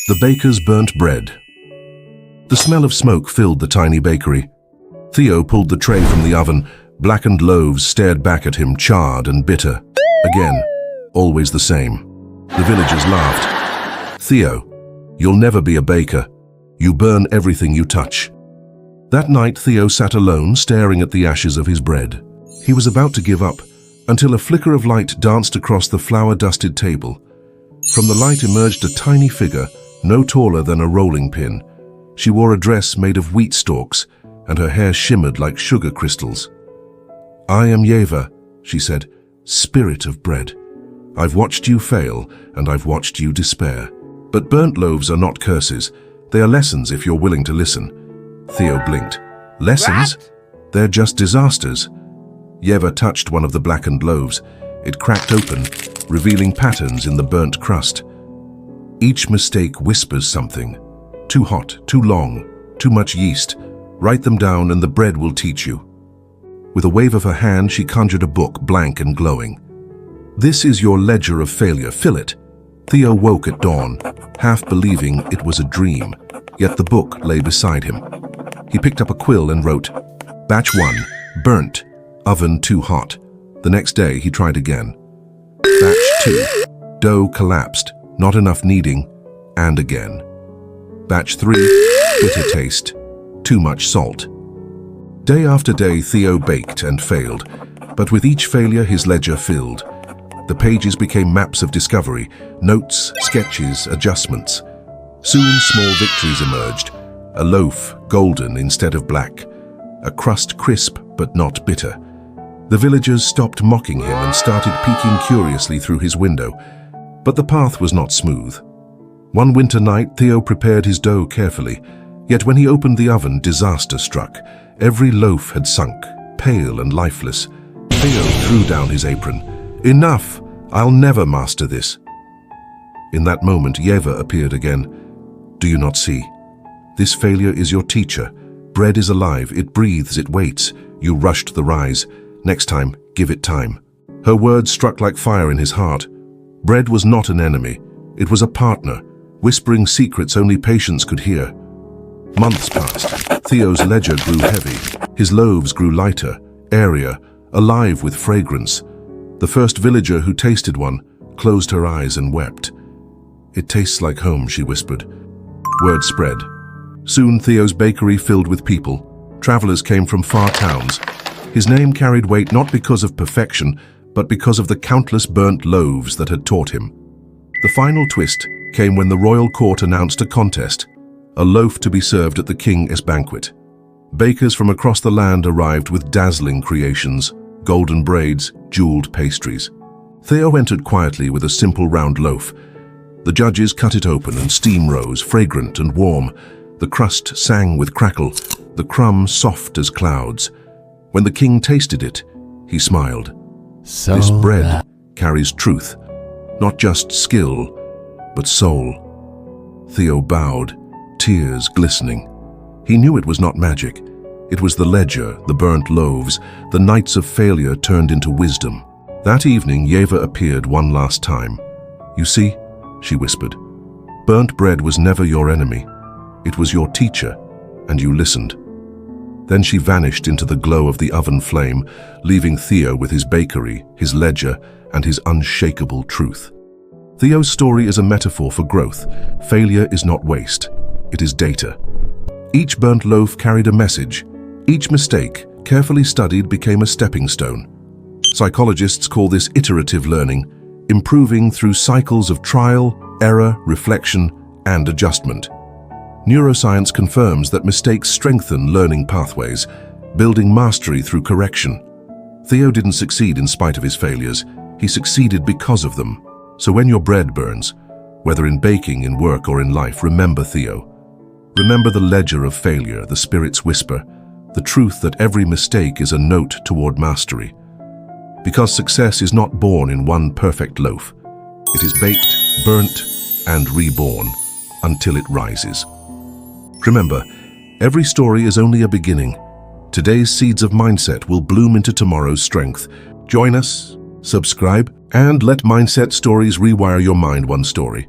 The baker's burnt bread. The smell of smoke filled the tiny bakery. Theo pulled the tray from the oven. Blackened loaves stared back at him, charred and bitter. Again, always the same. The villagers laughed. "Theo, you'll never be a baker. You burn everything you touch." That night, Theo sat alone, staring at the ashes of his bread. He was about to give up, until a flicker of light danced across the flour-dusted table. From the light emerged a tiny figure, no taller than a rolling pin. She wore a dress made of wheat stalks, and her hair shimmered like sugar crystals. "I am Yeva," she said, "spirit of bread. I've watched you fail, and I've watched you despair. But burnt loaves are not curses. They are lessons if you're willing to listen." Theo blinked. "Lessons? They're just disasters." Yeva touched one of the blackened loaves. It cracked open, revealing patterns in the burnt crust. "Each mistake whispers something. Too hot, too long, too much yeast. Write them down and the bread will teach you." With a wave of her hand, she conjured a book, blank and glowing. "This is your ledger of failure. Fill it." Theo woke at dawn, half believing it was a dream, yet the book lay beside him. He picked up a quill and wrote, "Batch 1, burnt, oven too hot." The next day, he tried again. Batch 2, dough collapsed, not enough kneading, and again. Batch 3, bitter taste, too much salt. Day after day, Theo baked and failed, but with each failure, his ledger filled. The pages became maps of discovery, notes, sketches, adjustments. Soon, small victories emerged. A loaf, golden instead of black. A crust crisp, but not bitter. The villagers stopped mocking him and started peeking curiously through his window. But the path was not smooth. One winter night, Theo prepared his dough carefully. Yet when he opened the oven, disaster struck. Every loaf had sunk, pale and lifeless. Theo threw down his apron. "Enough! I'll never master this." In that moment, Yeva appeared again. "Do you not see? This failure is your teacher. Bread is alive, it breathes, it waits. You rushed the rise. Next time, give it time." Her words struck like fire in his heart. Bread was not an enemy. It was a partner, whispering secrets only patience could hear. Months passed. Theo's ledger grew heavy. His loaves grew lighter, airier, alive with fragrance. The first villager who tasted one closed her eyes and wept. "It tastes like home," she whispered. Word spread. Soon Theo's bakery filled with people. Travelers came from far towns. His name carried weight not because of perfection, but because of the countless burnt loaves that had taught him. The final twist came when the royal court announced a contest, a loaf to be served at the king's banquet. Bakers from across the land arrived with dazzling creations, golden braids, jeweled pastries. Theo entered quietly with a simple round loaf. The judges cut it open and steam rose, fragrant and warm. The crust sang with crackle, the crumbs soft as clouds. When the king tasted it, he smiled. This bread carries truth, not just skill, but soul. Theo bowed, tears glistening. He knew it was not magic. It was the ledger, the burnt loaves, the nights of failure turned into wisdom. That evening, Yeva appeared one last time. "You see," she whispered, "burnt bread was never your enemy. It was your teacher, and you listened." Then she vanished into the glow of the oven flame, leaving Theo with his bakery, his ledger, and his unshakable truth. Theo's story is a metaphor for growth. Failure is not waste, it is data. Each burnt loaf carried a message. Each mistake, carefully studied, became a stepping stone. Psychologists call this iterative learning, improving through cycles of trial, error, reflection, and adjustment. Neuroscience confirms that mistakes strengthen learning pathways, building mastery through correction. Theo didn't succeed in spite of his failures. He succeeded because of them. So when your bread burns, whether in baking, in work, or in life, remember Theo. Remember the ledger of failure, the spirit's whisper, the truth that every mistake is a note toward mastery. Because success is not born in one perfect loaf. It is baked, burnt, and reborn until it rises. Remember, every story is only a beginning. Today's seeds of mindset will bloom into tomorrow's strength. Join us, subscribe, and let Mindset Stories rewire your mind one story